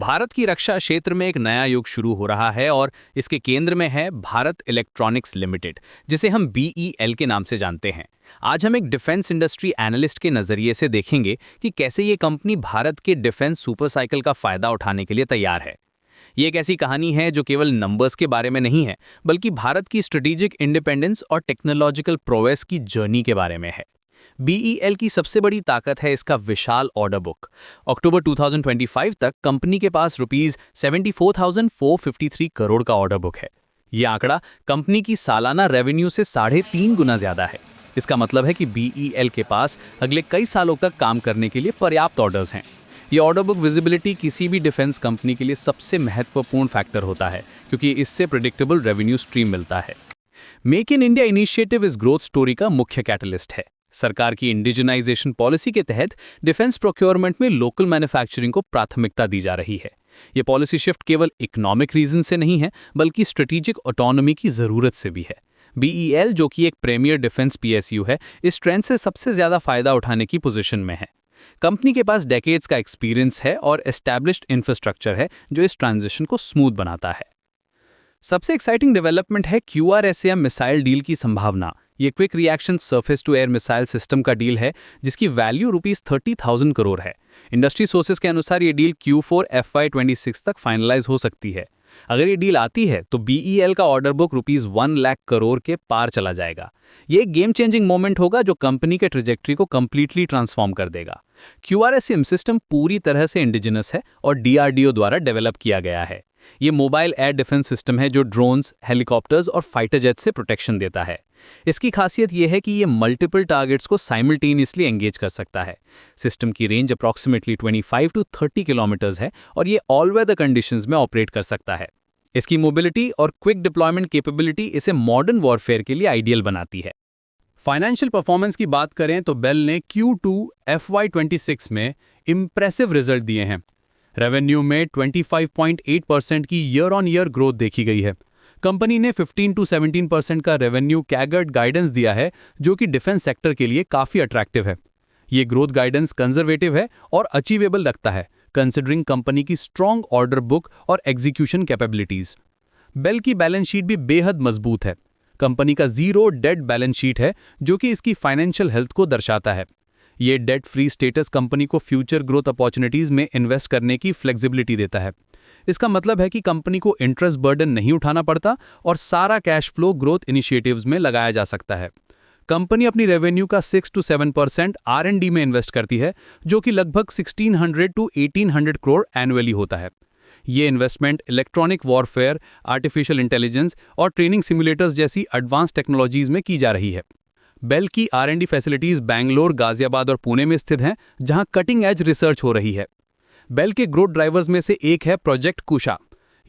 भारत की रक्षा क्षेत्र में एक नया युग शुरू हो रहा है और इसके केंद्र में है भारत इलेक्ट्रॉनिक्स लिमिटेड, जिसे हम बीईएल के नाम से जानते हैं। आज हम एक डिफेंस इंडस्ट्री एनालिस्ट के नजरिए से देखेंगे कि कैसे ये कंपनी भारत के डिफेंस सुपर साइकिल का फायदा उठाने के लिए तैयार है। ये एक ऐसी कहानी है जो केवल नंबर्स के बारे में नहीं है, बल्कि भारत की स्ट्रेटेजिक इंडिपेंडेंस और टेक्नोलॉजिकल प्रोग्रेस की जर्नी के बारे में है। बीईएल की सबसे बड़ी ताकत है इसका विशाल ऑर्डर बुक। अक्टूबर 2025 तक कंपनी के पास रुपीस 74,453 करोड़ का ऑर्डर बुक है। यह आंकड़ा कंपनी की सालाना रेवेन्यू से 3.5 गुना ज्यादा है। इसका मतलब है कि बीईएल के पास अगले कई सालों तक काम करने के लिए पर्याप्त ऑर्डर्स हैं। ये ऑर्डर बुक विजिबिलिटी किसी भी डिफेंस कंपनी के लिए सबसे महत्वपूर्ण फैक्टर होता है, क्योंकि इससे प्रेडिक्टेबल रेवेन्यू स्ट्रीम मिलता है। मेक इन इंडिया इनिशिएटिव इस ग्रोथ स्टोरी का मुख्य कैटलिस्ट है। सरकार की इंडिजिनाइजेशन पॉलिसी के तहत डिफेंस प्रोक्योरमेंट में लोकल मैन्युफैक्चरिंग को प्राथमिकता दी जा रही है। ये पॉलिसी शिफ्ट केवल इकोनॉमिक रीजन से नहीं है, बल्कि स्ट्रेटेजिक ऑटोनॉमी की जरूरत से भी है। बीईएल, जो कि एक प्रीमियर डिफेंस पीएसयू है, इस ट्रेंड से सबसे ज्यादा फायदा उठाने की पोजीशन में है। कंपनी के पास डेकेड्स का एक्सपीरियंस है और एस्टैब्लिश्ड इंफ्रास्ट्रक्चर है, जो इस ट्रांजिशन को स्मूथ बनाता है। सबसे एक्साइटिंग डेवलपमेंट है QRSAM मिसाइल डील की संभावना। ये quick reaction surface to air missile system का डील है, जिसकी वैल्यू रुपीस 30,000 करोड़ है। इंडस्ट्री सोर्सेज के अनुसार ये डील Q4 FY26 तक फाइनलाइज हो सकती है। अगर ये डील आती है तो बीईएल का order book rupees 1 lakh crore के पार चला जाएगा। ये एक गेम चेंजिंग मोमेंट होगा जो कंपनी के ट्रेजेक्ट्री को कंप्लीटली ट्रांसफॉर्म कर देगा। QRSAM सिस्टम पूरी तरह से इंडिजिनस है और DRDO द्वारा डेवलप किया गया है। ये मोबाइल एयर डिफेंस सिस्टम है जो ड्रोन्स, हेलीकॉप्टर्स और फाइटर जेट से प्रोटेक्शन देता है। इसकी खासियत यह है कि ये मल्टीपल टारगेट्स को साइमल्टेनियसली एंगेज कर सकता है। सिस्टम की रेंज अप्रॉक्सीमेटली 25 to 30 किलोमीटर्स है और ये ऑल वेदर कंडीशंस में ऑपरेट कर सकता है। इसकी मोबिलिटी और क्विक डिप्लॉयमेंट कैपेबिलिटी इसे मॉडर्न वॉरफेयर के लिए आइडियल बनाती है। फाइनेंशियल परफॉर्मेंस की बात करें तो बेल ने Q2 FY26 में इम्प्रेसिव रिजल्ट दिए हैं। रेवेन्यू में 25.8% की ईयर ऑन ईयर ग्रोथ देखी गई है। कंपनी ने 15 to 17% का रेवेन्यू कैगर्ड गाइडेंस दिया है, जो कि डिफेंस सेक्टर के लिए काफी अट्रैक्टिव है। ये ग्रोथ गाइडेंस कंजर्वेटिव है और अचीवेबल लगता है, कंसिडरिंग कंपनी की स्ट्रॉन्ग ऑर्डर बुक और एग्जीक्यूशन कैपेबिलिटीज। बेल की बैलेंस शीट भी बेहद मजबूत है। कंपनी का जीरो डेट बैलेंस शीट है, जो कि इसकी फाइनेंशियल हेल्थ को दर्शाता है। ये डेट फ्री स्टेटस कंपनी को फ्यूचर ग्रोथ अपॉर्चुनिटीज में इन्वेस्ट करने की फ्लेक्सिबिलिटी देता है। इसका मतलब है कि कंपनी को इंटरेस्ट बर्डन नहीं उठाना पड़ता और सारा कैश फ्लो ग्रोथ इनिशिएटिव्स में लगाया जा सकता है। कंपनी अपनी रेवेन्यू का 6 to 7% R&D में इन्वेस्ट करती है, जो कि लगभग 1600 to 1800 करोड़ एनुअली होता है। ये investment electronic warfare, artificial intelligence और ट्रेनिंग सिमुलेटर्स जैसी एडवांस टेक्नोलॉजीज में की जा रही है। बेल की R&D फैसिलिटीज बैंगलोर, गाजियाबाद और पुणे में स्थित हैं, जहां कटिंग एज रिसर्च हो रही है। बेल के ग्रोथ ड्राइवर्स में से एक है प्रोजेक्ट कुशा।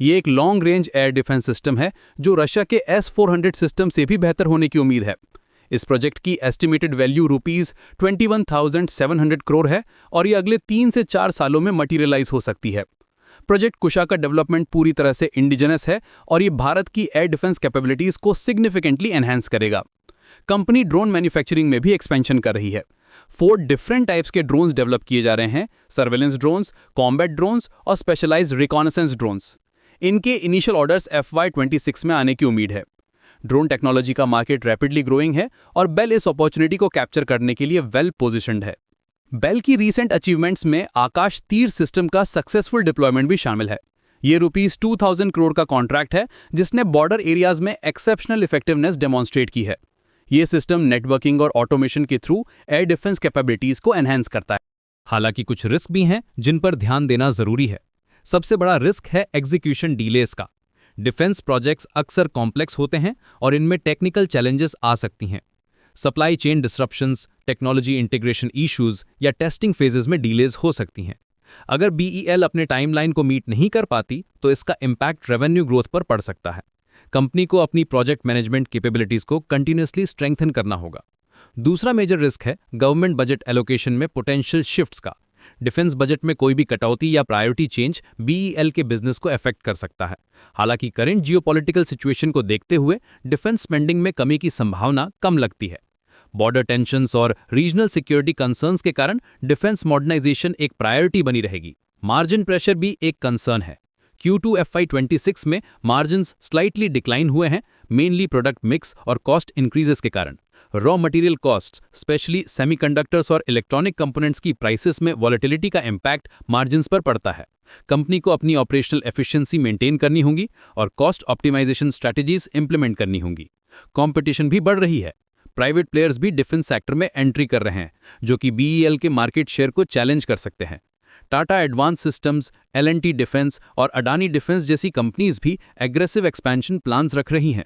ये एक long range air defence system है जो रशिया के S-400 सिस्टम से भी बेहतर होने की उम्मीद है। इस प्रोजेक्ट की एस्टिमेटेड वैल्यू रुपीस 21,700 करोड़ है और ये अगले 3 से 4 सालों में मटीरियलाइज हो सकती है। प्रोजेक्ट कुशा का डेवलपमेंट पूरी तरह से इंडिजिनस है और ये भारत की एयर डिफेंस कैपेबिलिटीज को सिग्निफिकेंटली एनहांस करेगा। कंपनी ड्रोन मैन्युफैक्चरिंग में भी एक्सपेंशन कर रही है। 4 डिफरेंट टाइप्स के ड्रोन्स डेवलप किए जा रहे हैं: सर्वेलेंस ड्रोन्स, कॉम्बैट ड्रोन्स और स्पेशलाइज्ड रिकॉनेसेंस ड्रोन्स। इनके इनिशियल ऑर्डर्स FY26 में आने की उम्मीद है। ड्रोन टेक्नोलॉजी का मार्केट रैपिडली ग्रोइंग है और बेल इस अपॉर्चुनिटी को कैप्चर करने के लिए वेल पोजिशन्ड है। बेल की रीसेंट अचीवमेंट्स में आकाश तीर सिस्टम का सक्सेसफुल डिप्लॉयमेंट भी शामिल है। ये रुपीस 2000 करोड़ का कॉन्ट्रैक्ट है, जिसने बॉर्डर एरियाज में एक्सेप्शनल इफेक्टिवनेस डेमोन्स्ट्रेट की है। ये सिस्टम नेटवर्किंग और ऑटोमेशन के थ्रू एयर डिफेंस कैपेबिलिटीज को एनहांस करता है। हालांकि कुछ रिस्क भी हैं जिन पर ध्यान देना जरूरी है। सबसे बड़ा रिस्क है एग्जीक्यूशन डिलेस का। डिफेंस प्रोजेक्ट्स अक्सर कॉम्प्लेक्स होते हैं और इनमें टेक्निकल चैलेंजेस आ सकती हैं। Supply chain disruptions, technology integration issues या टेस्टिंग फेजेस में डिलेज हो सकती हैं। अगर बीईएल अपने टाइमलाइन को मीट नहीं कर पाती तो इसका इम्पैक्ट रेवेन्यू ग्रोथ पर पड़ सकता है। कंपनी को अपनी प्रोजेक्ट मैनेजमेंट कैपेबिलिटीज को कंटिन्यूअसली स्ट्रेंथन करना होगा। दूसरा मेजर रिस्क है गवर्नमेंट बजट एलोकेशन में पोटेंशियल शिफ्ट्स का। डिफेंस बजट में कोई भी कटौती या प्रायोरिटी चेंज बीईएल के बिजनेस को अफेक्ट कर सकता है। हालांकि करंट जियोपॉलिटिकल सिचुएशन को देखते हुए डिफेंस स्पेंडिंग में कमी की संभावना कम लगती है। बॉर्डर टेंशन्स और रीजनल सिक्योरिटी कंसर्न्स के कारण डिफेंस मॉडर्नाइजेशन एक प्रायोरिटी बनी रहेगी। मार्जिन प्रेशर भी एक कंसर्न है। Q2 FY26 में मार्जिन्स स्लाइटली डिक्लाइन हुए हैं, मेनली प्रोडक्ट मिक्स और कॉस्ट इंक्रीजेस के कारण। Raw material costs, specially semiconductors और इलेक्ट्रॉनिक कंपोनेंट्स की प्राइसेस में वॉलेटिलिटी का इम्पैक्ट मार्जिन्स पर पड़ता है। कंपनी को अपनी ऑपरेशनल एफिशिएंसी मेंटेन करनी होगी और कॉस्ट ऑप्टिमाइजेशन स्ट्रैटेजीज इंप्लीमेंट करनी होंगी। कंपटीशन भी बढ़ रही है। प्राइवेट प्लेयर्स भी डिफेंस सेक्टर में एंट्री कर रहे हैं, जो कि BEL के मार्केट शेयर को चैलेंज कर सकते हैं। Tata advance systems, L&T defence और अडानी डिफेंस जैसी कंपनीज भी एग्रेसिव एक्सपेंशन प्लान्स रख रही हैं।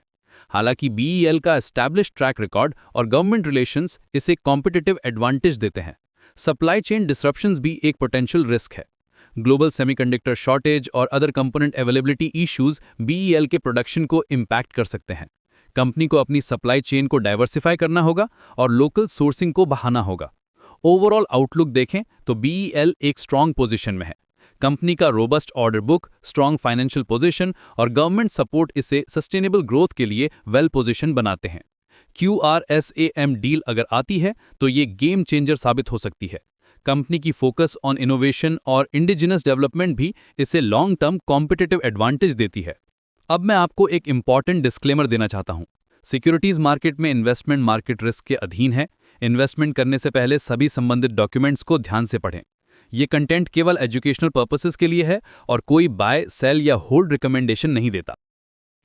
हालांकि BEL का एस्टैब्लिश्ड ट्रैक रिकॉर्ड और गवर्नमेंट रिलेशंस इसे कॉम्पिटिटिव एडवांटेज देते हैं। सप्लाई चेन डिसरप्शंस भी एक पोटेंशियल रिस्क है। ग्लोबल सेमीकंडक्टर शॉर्टेज और other component availability issues BEL के प्रोडक्शन को इम्पैक्ट कर सकते हैं। कंपनी को अपनी सप्लाई चेन को डाइवर्सिफाई करना होगा और लोकल सोर्सिंग को बढ़ाना होगा। ओवरऑल आउटलुक देखें तो BEL एक स्ट्रांग पोजीशन में है। कंपनी का robust order book, strong financial position और गवर्नमेंट सपोर्ट इसे सस्टेनेबल ग्रोथ के लिए वेल पोजीशन बनाते हैं। QRSAM डील अगर आती है तो ये गेम चेंजर साबित हो सकती है। कंपनी की फोकस ऑन इनोवेशन और इंडिजिनस डेवलपमेंट भी इसे लॉन्ग टर्म कॉम्पिटिटिव एडवांटेज देती है। अब मैं आपको एक इंपॉर्टेंट डिस्क्लेमर देना चाहता हूं। सिक्योरिटीज मार्केट में इन्वेस्टमेंट मार्केट रिस्क के अधीन है। इन्वेस्टमेंट करने से पहले सभी संबंधित डॉक्यूमेंट्स को ध्यान से पढ़ें। ये कंटेंट केवल एजुकेशनल पर्पसेस के लिए है और कोई बाय, सेल या होल्ड रिकमेंडेशन नहीं देता।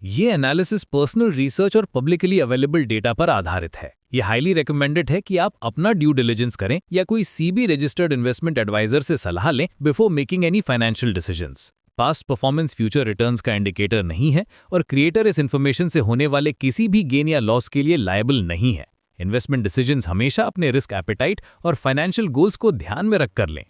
ये एनालिसिस पर्सनल रिसर्च और पब्लिकली अवेलेबल डेटा पर आधारित है। ये हाईली रिकमेंडेड है कि आप अपना ड्यू डिलिजेंस करें या कोई CB रजिस्टर्ड इन्वेस्टमेंट एडवाइजर से सलाह लें before making any financial decisions. Past performance future returns का इंडिकेटर नहीं है और क्रिएटर इस इंफॉर्मेशन से होने वाले किसी भी गेन या लॉस के लिए लायबल नहीं है। इन्वेस्टमेंट डिसीजंस हमेशा अपने रिस्क एपेटाइट और फाइनेंशियल गोल्स को ध्यान में रखकर लें।